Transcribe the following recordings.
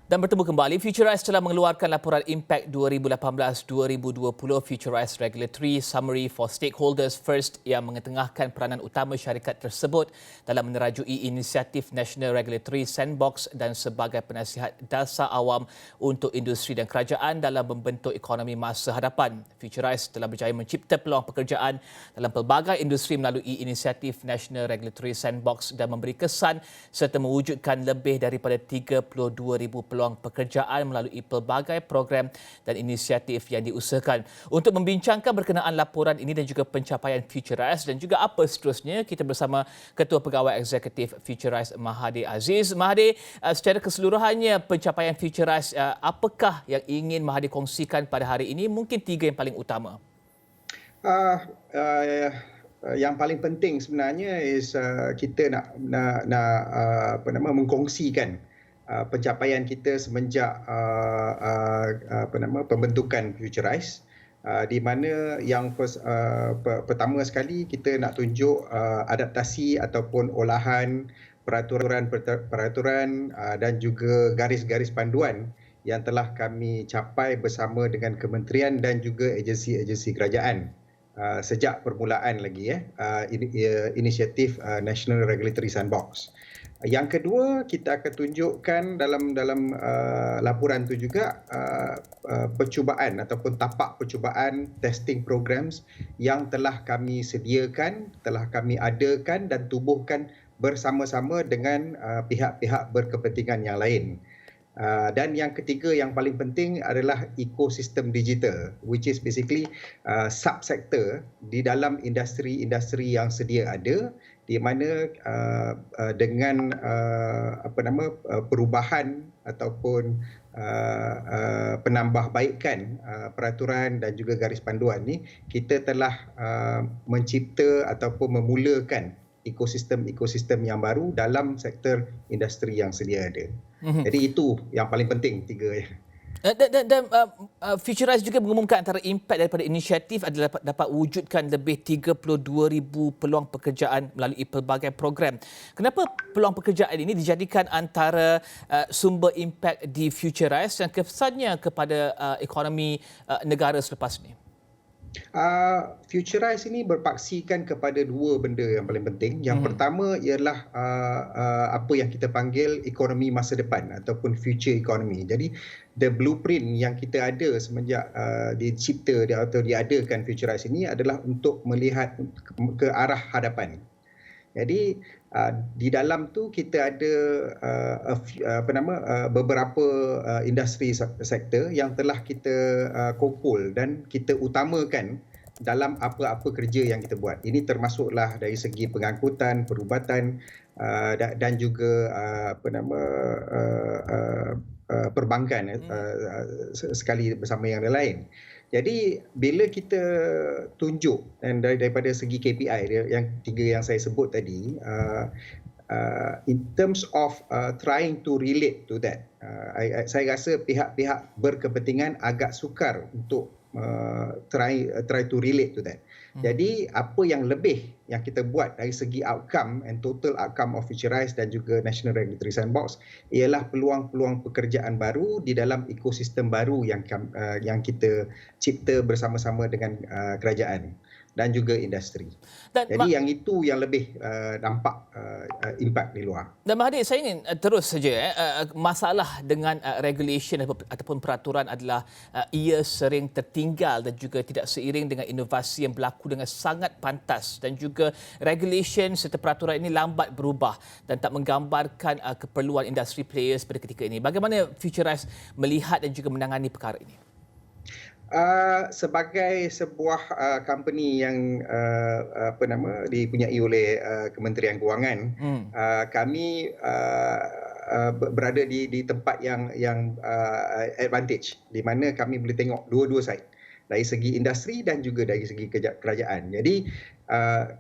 Dan bertemu kembali, Futurice telah mengeluarkan laporan Impact 2018-2020 Futurice Regulatory Summary for Stakeholders First yang mengetengahkan peranan utama syarikat tersebut dalam menerajui inisiatif National Regulatory Sandbox dan sebagai penasihat dasar awam untuk industri dan kerajaan dalam membentuk ekonomi masa hadapan. Futurice telah berjaya mencipta peluang pekerjaan dalam pelbagai industri melalui inisiatif National Regulatory Sandbox dan memberi kesan serta mewujudkan lebih daripada 32,000 peluang pekerjaan melalui pelbagai program dan inisiatif yang diusahakan. Untuk membincangkan berkenaan laporan ini dan juga pencapaian Futurice dan juga apa seterusnya, kita bersama Ketua Pegawai Eksekutif Futurice Mahathir Aziz. Mahathir, secara keseluruhannya pencapaian Futurice, apakah yang ingin Mahathir kongsikan pada hari ini? Mungkin 3 yang paling utama. Yang paling penting sebenarnya kita nak mengkongsikan pencapaian kita semenjak pembentukan Futurice, di mana yang pertama sekali kita nak tunjuk adaptasi ataupun olahan peraturan dan juga garis-garis panduan yang telah kami capai bersama dengan kementerian dan juga agensi-agensi kerajaan sejak permulaan lagi inisiatif National Regulatory Sandbox. Yang kedua, kita akan tunjukkan dalam laporan itu juga percubaan ataupun tapak percubaan testing programs yang telah kami sediakan, telah kami adakan dan tubuhkan bersama-sama dengan pihak-pihak berkepentingan yang lain. Dan yang ketiga yang paling penting adalah ekosistem digital, which is basically subsektor di dalam industri-industri yang sedia ada, di mana dengan perubahan ataupun penambahbaikan peraturan dan juga garis panduan ni, kita telah mencipta ataupun memulakan ekosistem yang baru dalam sektor industri yang sedia ada. Jadi itu yang paling penting, tiga ya. Dan Futurice juga mengumumkan antara impak daripada inisiatif adalah dapat wujudkan lebih 32,000 peluang pekerjaan melalui pelbagai program. Kenapa peluang pekerjaan ini dijadikan antara sumber impak di Futurice dan kesannya kepada ekonomi negara selepas ini? Futurice ini berpaksikan kepada dua benda yang paling penting. Yang pertama ialah apa yang kita panggil ekonomi masa depan ataupun future economy. Jadi the blueprint yang kita ada semenjak dicipta atau diadakan Futurice ini adalah untuk melihat ke arah hadapan. Jadi di dalam tu kita ada beberapa industri sektor yang telah kita kumpul dan kita utamakan dalam apa-apa kerja yang kita buat. Ini termasuklah dari segi pengangkutan, perubatan dan juga perbankan sekali bersama yang lain. Jadi bila kita tunjuk dan daripada segi KPI yang tiga yang saya sebut tadi, in terms of trying to relate to that, saya rasa pihak-pihak berkepentingan agak sukar untuk try to relate to that. Jadi apa yang lebih yang kita buat dari segi outcome and total outcome of Futurice dan juga National Regulatory Sandbox ialah peluang-peluang pekerjaan baru di dalam ekosistem baru yang kita cipta bersama-sama dengan kerajaan dan juga industri. Jadi yang itu yang lebih nampak impak di luar. Dan Mahathir, saya ingin terus saja masalah dengan regulation ataupun peraturan adalah ia sering tertinggal dan juga tidak seiring dengan inovasi yang berlaku dengan sangat pantas, dan juga regulation serta peraturan ini lambat berubah dan tak menggambarkan keperluan industri players pada ketika ini. Bagaimana Futurice melihat dan juga menangani perkara ini? Sebagai sebuah company yang dipunyai oleh Kementerian Kewangan, kami berada di tempat yang advantage, di mana kami boleh tengok dua-dua side, dari segi industri dan juga dari segi kerajaan. Jadi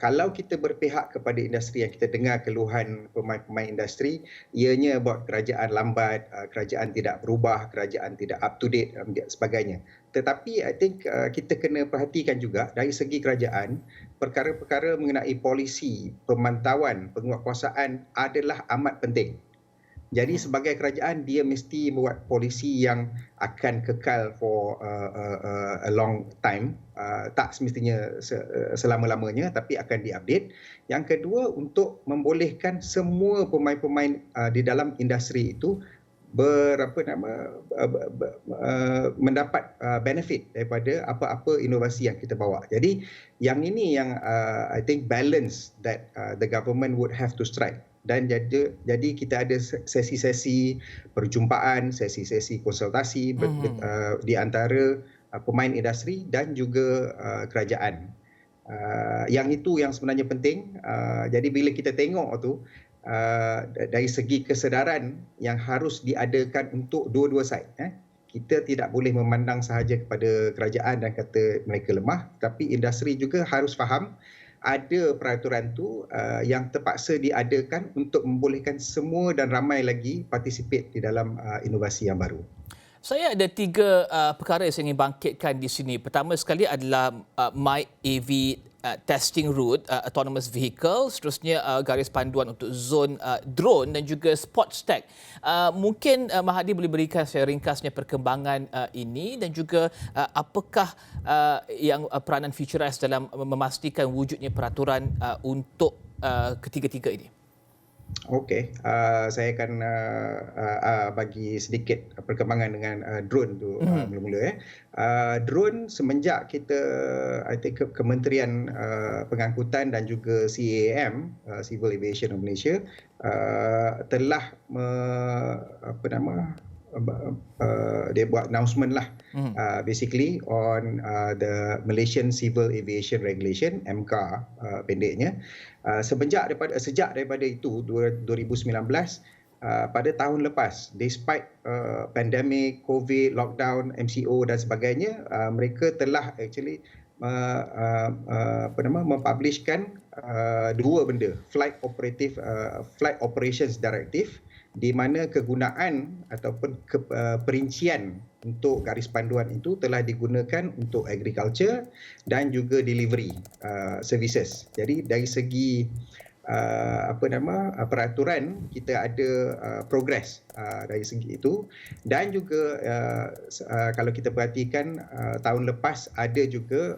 kalau kita berpihak kepada industri yang kita dengar keluhan pemain-pemain industri, ianya buat kerajaan lambat, kerajaan tidak berubah, kerajaan tidak up to date dan sebagainya. Tetapi I think kita kena perhatikan juga dari segi kerajaan, perkara-perkara mengenai polisi, pemantauan, penguatkuasaan adalah amat penting. Jadi sebagai kerajaan dia mesti buat polisi yang akan kekal for a long time, tak semestinya selama-lamanya tapi akan diupdate. Yang kedua untuk membolehkan semua pemain-pemain di dalam industri itu mendapat benefit daripada apa-apa inovasi yang kita bawa. Jadi yang ini yang I think balance that the government would have to strike. Dan jadi kita ada sesi-sesi perjumpaan, sesi-sesi konsultasi di antara pemain industri dan juga kerajaan. Yang itu yang sebenarnya penting. Jadi bila kita tengok tu dari segi kesedaran yang harus diadakan untuk dua-dua side, kita tidak boleh memandang sahaja kepada kerajaan dan kata mereka lemah, tapi industri juga harus faham ada peraturan tu yang terpaksa diadakan untuk membolehkan semua dan ramai lagi participate di dalam inovasi yang baru. Saya ada 3 perkara yang saya ingin bangkitkan di sini. Pertama sekali adalah MyAV testing route, autonomous vehicle, seterusnya garis panduan untuk zon drone dan juga spot stack. Mungkin Mahathir boleh berikan saya ringkasnya perkembangan ini dan juga apakah yang peranan Futurise dalam memastikan wujudnya peraturan untuk ketiga-tiga ini? Okey, saya akan bagi sedikit perkembangan dengan drone tu mula-mula. Drone semenjak kita, I think Kementerian Pengangkutan dan juga CAAM, Civil Aviation of Malaysia, telah dia buat announcement lah, basically on the Malaysian Civil Aviation Regulation, MCA pendeknya. Sejak daripada itu 2019, pada tahun lepas, despite pandemik, COVID, lockdown, MCO dan sebagainya, mereka telah actually mempublishkan dua benda, Flight Operations Directive, di mana kegunaan ataupun perincian untuk garis panduan itu telah digunakan untuk agriculture dan juga delivery services. Jadi dari segi peraturan kita ada progress dari segi itu, dan juga kalau kita perhatikan tahun lepas ada juga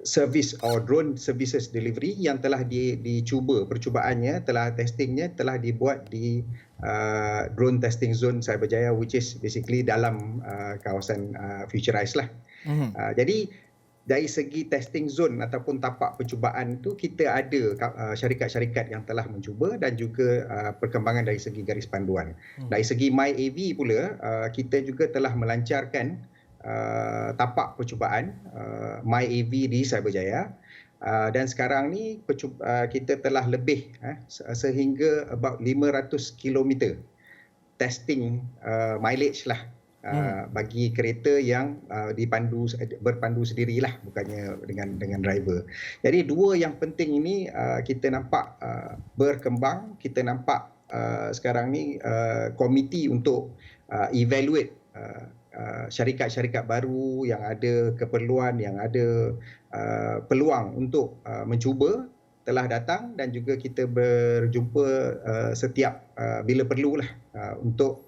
service or drone services delivery yang telah dicuba, percubaannya, telah testingnya telah dibuat di drone testing zone Cyberjaya, which is basically dalam kawasan Futurise lah. Jadi dari segi testing zone ataupun tapak percubaan itu kita ada syarikat-syarikat yang telah mencuba dan juga perkembangan dari segi garis panduan. Dari segi MyAV pula, kita juga telah melancarkan tapak percubaan MyAV di Cyberjaya, dan sekarang ni kita telah lebih sehingga about 500 km testing mileage lah bagi kereta yang berpandu sendirilah, bukannya dengan driver. Jadi dua yang penting ini kita nampak berkembang. Kita nampak sekarang ni komiti untuk evaluate syarikat-syarikat baru yang ada keperluan, yang ada peluang untuk mencuba, telah datang, dan juga kita berjumpa setiap bila perlulah untuk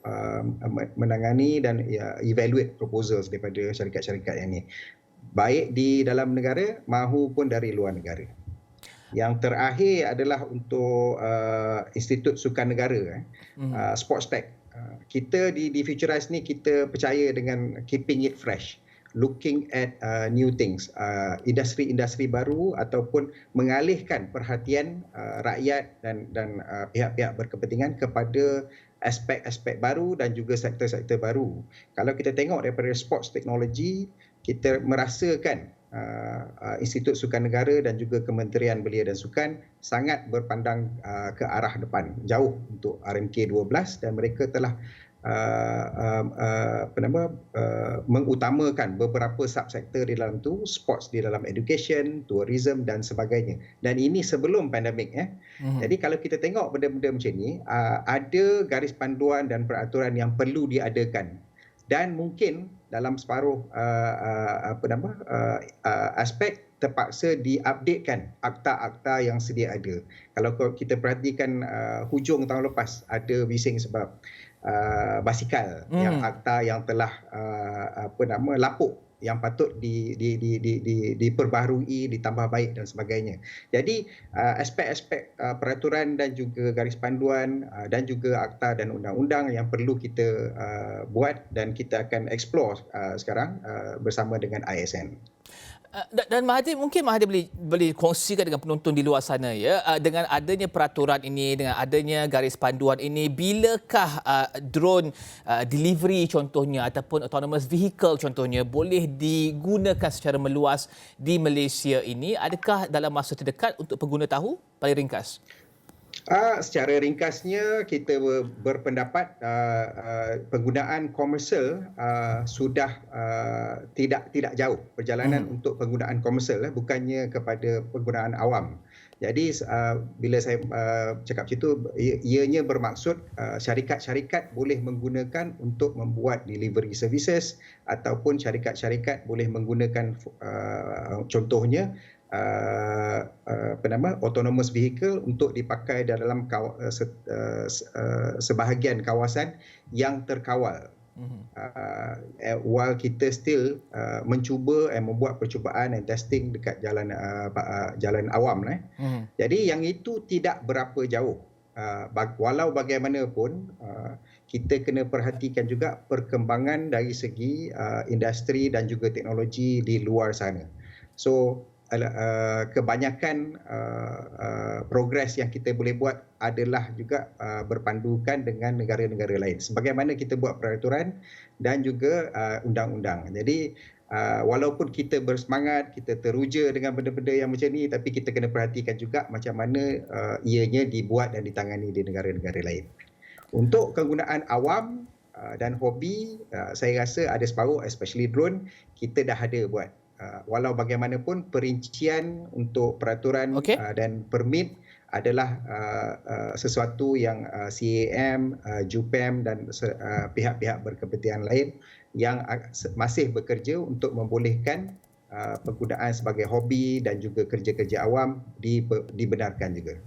menangani dan evaluate proposals daripada syarikat-syarikat yang ini, baik di dalam negara maupun dari luar negara. Yang terakhir adalah untuk Institut Sukan Negara, Sportstech. Kita di Futurise ni kita percaya dengan keeping it fresh, looking at new things, industri-industri baru ataupun mengalihkan perhatian rakyat dan pihak-pihak berkepentingan kepada aspek-aspek baru dan juga sektor-sektor baru. Kalau kita tengok daripada sports technology, kita merasakan Institut Sukan Negara dan juga Kementerian Belia dan Sukan sangat berpandang ke arah depan, jauh untuk RMK 12, dan mereka telah mengutamakan beberapa subsektor di dalam tu, sports di dalam education, tourism dan sebagainya. Dan ini sebelum pandemik. Jadi kalau kita tengok benda-benda macam ni, ada garis panduan dan peraturan yang perlu diadakan, dan mungkin dalam separuh aspek terpaksa diupdatekan akta-akta yang sedia ada. Kalau kita perhatikan hujung tahun lepas ada bising sebab basikal yang akta yang telah lapuk yang patut diperbaharui, ditambah baik dan sebagainya. Jadi aspek-aspek peraturan dan juga garis panduan dan juga akta dan undang-undang yang perlu kita buat dan kita akan explore sekarang bersama dengan ISN. Dan Mahathir, mungkin Mahathir boleh kongsikan dengan penonton di luar sana ya, dengan adanya peraturan ini, dengan adanya garis panduan ini, bilakah drone delivery contohnya ataupun autonomous vehicle contohnya boleh digunakan secara meluas di Malaysia ini? Adakah dalam masa terdekat untuk pengguna tahu? Paling ringkas. Secara ringkasnya, kita berpendapat penggunaan komersial sudah tidak jauh perjalanan untuk penggunaan komersial, bukannya kepada penggunaan awam. Jadi bila saya cakap macam itu, ianya bermaksud syarikat-syarikat boleh menggunakan untuk membuat delivery services ataupun syarikat-syarikat boleh menggunakan contohnya autonomous vehicle untuk dipakai dalam sebahagian kawasan yang terkawal. While kita still mencuba membuat percubaan dan testing dekat jalan awam. Jadi yang itu tidak berapa jauh. Walau bagaimanapun, kita kena perhatikan juga perkembangan dari segi industri dan juga teknologi di luar sana. So kebanyakan progres yang kita boleh buat adalah juga berpandukan dengan negara-negara lain. Sebagaimana kita buat peraturan dan juga undang-undang. Jadi walaupun kita bersemangat, kita teruja dengan benda-benda yang macam ni, tapi kita kena perhatikan juga macam mana ianya dibuat dan ditangani di negara-negara lain. Untuk kegunaan awam dan hobi, saya rasa ada separuh, especially drone, kita dah ada buat. Walau bagaimanapun, perincian untuk peraturan dan permit adalah sesuatu yang CAM, JUPAM dan pihak-pihak berkepentingan lain yang masih bekerja untuk membolehkan penggunaan sebagai hobi dan juga kerja-kerja awam dibenarkan juga.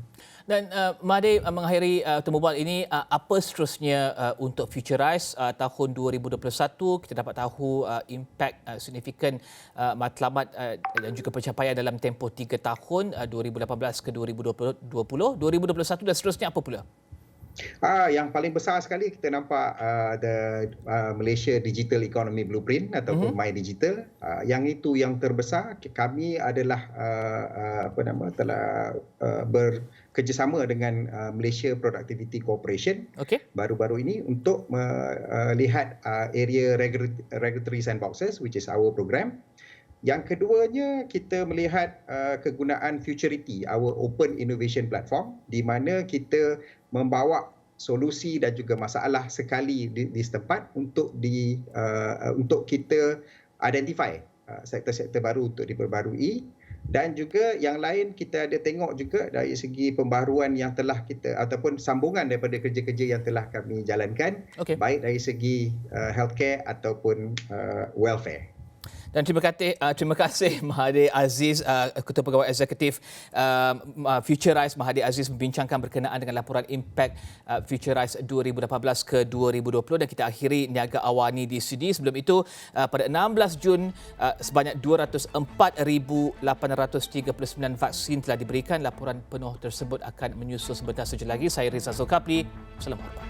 Dan Mahathir, mengakhiri temu bual ini, apa seterusnya untuk Futurize tahun 2021? Kita dapat tahu impak signifikan matlamat dan juga pencapaian dalam tempoh 3 tahun 2018 ke 2020. 2021 dan seterusnya apa pula? Yang paling besar sekali kita nampak the Malaysia Digital Economy Blueprint ataupun My Digital. Yang itu yang terbesar. Kami adalah telah bekerjasama dengan Malaysia Productivity Corporation baru-baru ini untuk melihat area regulatory sandboxes, which is our program. Yang keduanya, kita melihat kegunaan Futurity, our open innovation platform, di mana kita membawa solusi dan juga masalah sekali di setempat untuk kita identify sektor-sektor baru untuk diperbarui. Dan juga yang lain, kita ada tengok juga dari segi pembaharuan yang telah kita ataupun sambungan daripada kerja-kerja yang telah kami jalankan, baik dari segi healthcare ataupun welfare. Dan terima kasih Mahathir Aziz, Ketua Pegawai Eksekutif Futurize. Mahathir Aziz membincangkan berkenaan dengan laporan impak Futurize 2018 ke 2020, dan kita akhiri Niaga Awani di sini. Sebelum itu, pada 16 Jun sebanyak 204,839 vaksin telah diberikan. Laporan penuh tersebut akan menyusul sebentar saja lagi. Saya Rizal Zulkapli. Assalamualaikum.